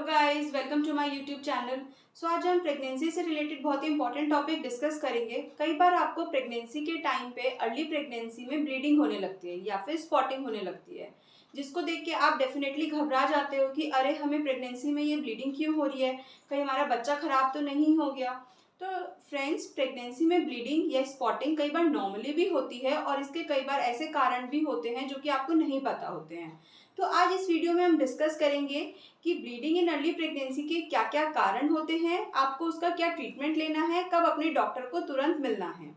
Guys, welcome to my YouTube channel. आज हम pregnancy से रिलेटेड बहुत ही इंपॉर्टेंट टॉपिक डिस्कस करेंगे। कई बार आपको प्रेगनेंसी के टाइम पे अर्ली प्रेगनेंसी में ब्लीडिंग होने लगती है या फिर स्पॉटिंग होने लगती है, जिसको देख के आप डेफिनेटली घबरा जाते हो कि अरे हमें प्रेगनेंसी में ये ब्लीडिंग क्यों हो रही है, कहीं हमारा बच्चा खराब तो नहीं हो गया। तो फ्रेंड्स, प्रेगनेंसी में ब्लीडिंग या स्पॉटिंग कई बार नॉर्मली भी होती है और इसके कई बार ऐसे कारण भी होते हैं जो कि आपको नहीं पता होते हैं। तो आज इस वीडियो में हम डिस्कस करेंगे कि ब्लीडिंग इन अर्ली प्रेगनेंसी के क्या क्या कारण होते हैं, आपको उसका क्या ट्रीटमेंट लेना है, कब अपने डॉक्टर को तुरंत मिलना है।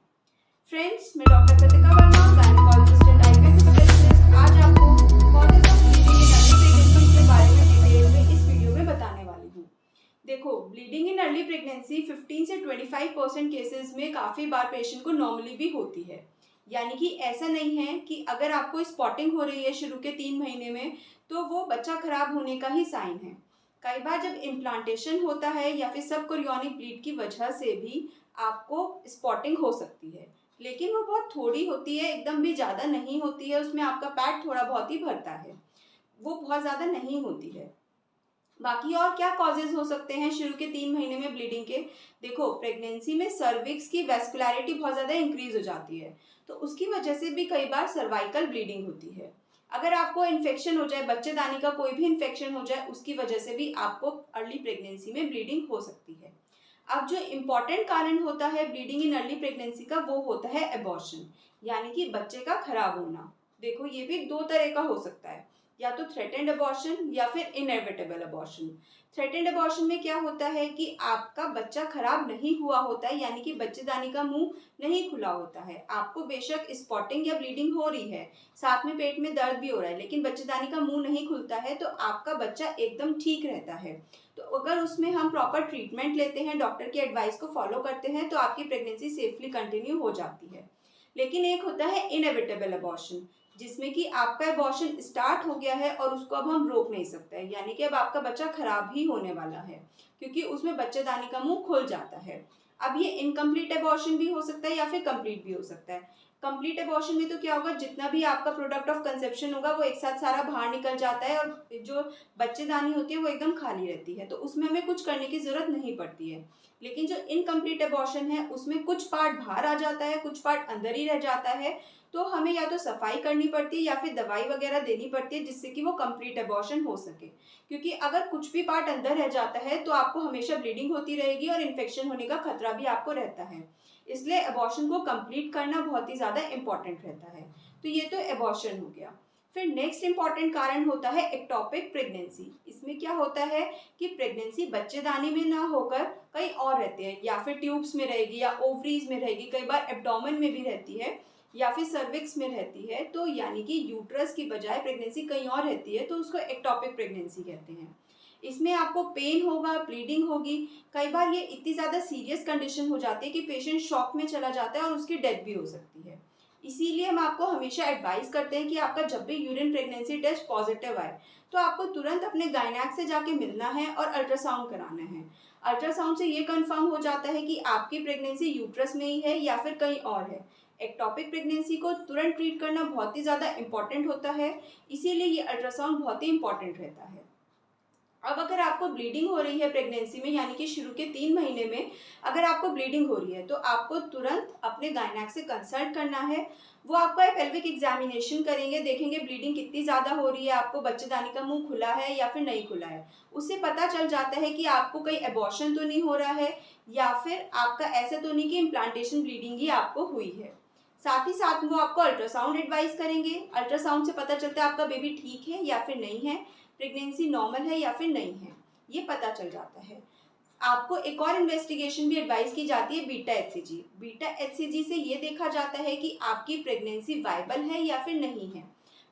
फ्रेंड्स, मैं doctor Kritika Verma, gynaecologist and IVF specialist, आज आपको causes of bleeding in early pregnancy के बारे में डिटेल में इस वीडियो में बताने वाली हूँ। देखो, ब्लीडिंग इन अर्ली प्रेगनेंसी 15 से 25% केसेस में काफ़ी बार पेशेंट को नॉर्मली भी होती है। यानी कि ऐसा नहीं है कि अगर आपको स्पॉटिंग हो रही है शुरू के 3 महीने में तो वो बच्चा खराब होने का ही साइन है। कई बार जब इम्प्लांटेशन होता है या फिर सब कोरियोनिक ब्लीड की वजह से भी आपको स्पॉटिंग हो सकती है, लेकिन वो बहुत थोड़ी होती है, एकदम भी ज़्यादा नहीं होती है। उसमें आपका पैड थोड़ा बहुत ही भरता है, वो बहुत ज़्यादा नहीं होती है। बाकी और क्या कॉजेज हो सकते हैं शुरू के 3 महीने में ब्लीडिंग के? देखो, प्रेगनेंसी में सर्विक्स की वेस्कुलरिटी बहुत ज़्यादा इंक्रीज हो जाती है, तो उसकी वजह से भी कई बार सर्वाइकल ब्लीडिंग होती है। अगर आपको इन्फेक्शन हो जाए, बच्चेदानी का कोई भी इन्फेक्शन हो जाए, उसकी वजह से भी आपको अर्ली प्रेगनेंसी में ब्लीडिंग हो सकती है। अब जो इम्पॉर्टेंट कारण होता है ब्लीडिंग इन अर्ली प्रेगनेंसी का, वो होता है एबॉर्शन, यानी कि बच्चे का खराब होना। देखो, ये भी दो तरह का हो सकता है, या तो थ्रेटेंड अबॉर्शन या फिर इनएविटेबल अबॉर्शन। थ्रेटेंड अबॉर्शन में क्या होता है कि आपका बच्चा खराब नहीं हुआ होता है, यानी कि बच्चेदानी का मुंह नहीं खुला होता है। आपको बेशक स्पॉटिंग या ब्लीडिंग हो रही है, साथ में पेट में दर्द भी हो रहा है, लेकिन बच्चेदानी का मुंह नहीं खुलता है, तो आपका बच्चा एकदम ठीक रहता है। तो अगर उसमें हम प्रॉपर ट्रीटमेंट लेते हैं, डॉक्टर की एडवाइस को फॉलो करते हैं, तो आपकी प्रेगनेंसी सेफली कंटिन्यू हो जाती है। लेकिन एक होता है इनएविटेबल अबॉर्शन, जिसमें कि आपका एबॉर्शन स्टार्ट हो गया है और उसको अब हम रोक नहीं सकते हैं, यानी कि अब आपका बच्चा खराब ही होने वाला है, क्योंकि उसमें बच्चेदानी का मुंह खुल जाता है। अब ये इनकम्प्लीट एबॉर्शन भी हो सकता है या फिर कंप्लीट भी हो सकता है। कंप्लीट एबॉर्शन में तो क्या होगा, जितना भी आपका प्रोडक्ट ऑफ कंसेप्शन होगा वो एक साथ सारा बाहर निकल जाता है और जो बच्चेदानी होती है वो एकदम खाली रहती है, तो उसमें हमें कुछ करने की जरूरत नहीं पड़ती है। लेकिन जो इनकम्प्लीट एबॉर्शन है, उसमें कुछ पार्ट बाहर आ जाता है, कुछ पार्ट अंदर ही रह जाता है, तो हमें या तो सफाई करनी पड़ती है या फिर दवाई वगैरह देनी पड़ती है, जिससे कि वो कंप्लीट एबॉर्शन हो सके। क्योंकि अगर कुछ भी पार्ट अंदर रह जाता है तो आपको हमेशा ब्लीडिंग होती रहेगी और इन्फेक्शन होने का खतरा भी आपको रहता है। इसलिए एबॉर्शन को कंप्लीट करना बहुत ही ज़्यादा इंपॉर्टेंट रहता है। तो ये तो एबॉर्शन हो गया। फिर नेक्स्ट इंपॉर्टेंट कारण होता है एक्टोपिक प्रेगनेंसी। इसमें क्या होता है कि प्रेगनेंसी बच्चेदानी में ना होकर कहीं और रहती है, या फिर ट्यूब्स में रहेगी या ओवरीज में रहेगी, कई बार एब्डोमेन में भी रहती है या फिर सर्विक्स में रहती है। तो यानी कि यूट्रस की बजाय प्रेगनेंसी कहीं और रहती है, तो उसको एक्टोपिक प्रेगनेंसी कहते हैं। इसमें आपको पेन होगा, ब्लीडिंग होगी। कई बार ये इतनी ज़्यादा सीरियस कंडीशन हो जाती है कि पेशेंट शॉक में चला जाता है और उसकी डेथ भी हो सकती है। इसीलिए हम आपको हमेशा एडवाइस करते हैं कि आपका जब भी यूरिन प्रेगनेंसी टेस्ट पॉजिटिव आए तो आपको तुरंत अपने गायनेक से जाके मिलना है और अल्ट्रासाउंड कराना है। अल्ट्रासाउंड से ये कंफर्म हो जाता है कि आपकी प्रेगनेंसी यूट्रस में ही है या फिर कहीं और है। एक्टोपिक प्रेगनेंसी को तुरंत ट्रीट करना बहुत ही ज़्यादा इंपॉर्टेंट होता है, इसीलिए ये अल्ट्रासाउंड बहुत ही इंपॉर्टेंट रहता है। अब अगर आपको ब्लीडिंग हो रही है प्रेगनेंसी में, यानी कि शुरू के 3 महीने में अगर आपको ब्लीडिंग हो रही है, तो आपको तुरंत अपने गायनेक से कंसल्ट करना है। वो आपका पेल्विक एग्जामिनेशन करेंगे, देखेंगे ब्लीडिंग कितनी ज़्यादा हो रही है, आपको बच्चेदानी का मुंह खुला है या फिर नहीं खुला है। उससे पता चल जाता है कि आपको कहीं एबॉर्शन तो नहीं हो रहा है, या फिर आपका ऐसा तो नहीं कि इम्प्लांटेशन ब्लीडिंग ही आपको हुई है। साथ ही साथ वो आपको अल्ट्रासाउंड एडवाइस करेंगे। अल्ट्रासाउंड से पता चलता है आपका बेबी ठीक है या फिर नहीं है, प्रेगनेंसी नॉर्मल है या फिर नहीं है, ये पता चल जाता है। आपको एक और इन्वेस्टिगेशन भी एडवाइस की जाती है, बीटा एचसीजी। बीटा एचसीजी से ये देखा जाता है कि आपकी प्रेगनेंसी वायबल है या फिर नहीं है।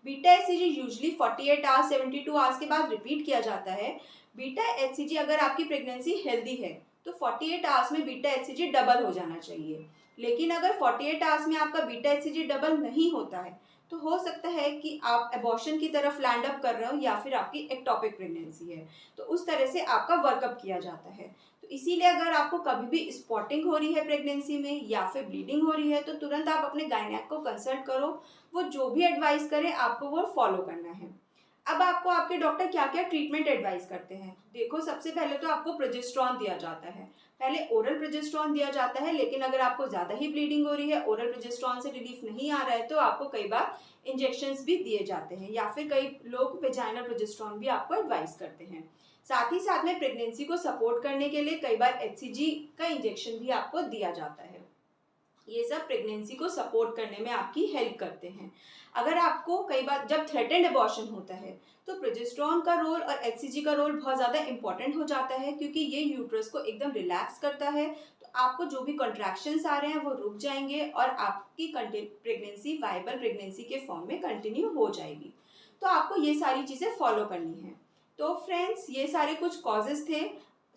Beta HCG usually 48 hours 72 hours के बाद रिपीट किया जाता है। बीटा एचसीजी अगर आपकी प्रेगनेंसी हेल्दी है तो 48 आवर्स में बीटा एचसीजी डबल हो जाना चाहिए। लेकिन अगर 48 आवर्स में आपका बीटा एचसीजी डबल नहीं होता है तो हो सकता है कि आप एबॉर्शन की तरफ लैंड अप कर रहे हो या फिर आपकी एक्टोपिक प्रेगनेंसी है, तो उस तरह से आपका वर्कअप किया जाता है। तो इसीलिए अगर आपको कभी भी स्पॉटिंग हो रही है प्रेगनेंसी में या फिर ब्लीडिंग हो रही है तो तुरंत आप अपने गायनेक को कंसल्ट करो। वो जो भी एडवाइस करें आपको वो फॉलो करना है। अब आपको आपके डॉक्टर क्या क्या ट्रीटमेंट एडवाइस करते हैं। देखो, सबसे पहले तो आपको प्रोजेस्टेरॉन दिया जाता है। पहले ओरल प्रोजेस्टेरॉन दिया जाता है, लेकिन अगर आपको ज़्यादा ही ब्लीडिंग हो रही है, ओरल प्रोजेस्टेरॉन से रिलीफ नहीं आ रहा है, तो आपको कई बार इंजेक्शंस भी दिए जाते हैं, या फिर कई लोग वेजाइनल प्रोजेस्टेरॉन भी आपको एडवाइस करते हैं। साथ ही साथ में प्रेगनेंसी को सपोर्ट करने के लिए कई बार HCG का इंजेक्शन भी आपको दिया जाता है। ये सब प्रेगनेंसी को सपोर्ट करने में आपकी हेल्प करते हैं। अगर आपको कई बार जब थ्रेटेंड अबॉर्शन होता है, तो प्रोजेस्टेरॉन का रोल और HCG का रोल बहुत ज़्यादा इंपॉर्टेंट हो जाता है, क्योंकि ये यूट्रस को एकदम रिलैक्स करता है। तो आपको जो भी कॉन्ट्रैक्शंस आ रहे हैं वो रुक जाएंगे और आपकी प्रेगनेंसी वाइबल प्रेगनेंसी के फॉर्म में कंटिन्यू हो जाएगी। तो आपको ये सारी चीज़ें फॉलो करनी है। तो फ्रेंड्स, ये सारे कुछ कॉजेज़ थे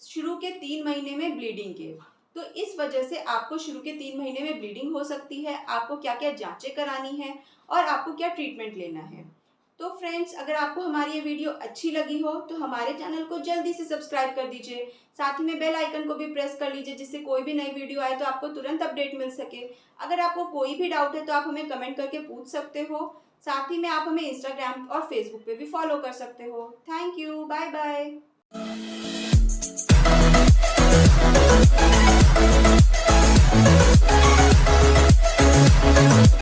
शुरू के 3 महीने में ब्लीडिंग के। तो इस वजह से आपको शुरू के 3 महीने में ब्लीडिंग हो सकती है, आपको क्या-क्या जाँचें करानी हैं और आपको क्या ट्रीटमेंट लेना है। तो फ्रेंड्स, अगर आपको हमारी ये वीडियो अच्छी लगी हो तो हमारे चैनल को जल्दी से सब्सक्राइब कर दीजिए। साथ ही में बेल आइकन को भी प्रेस कर लीजिए, जिससे कोई भी नई वीडियो आए तो आपको तुरंत अपडेट मिल सके। अगर आपको कोई भी डाउट है तो आप हमें कमेंट करके पूछ सकते हो। साथ ही में आप हमें इंस्टाग्राम और फेसबुक पे भी फॉलो कर सकते हो। Thank you. Bye bye.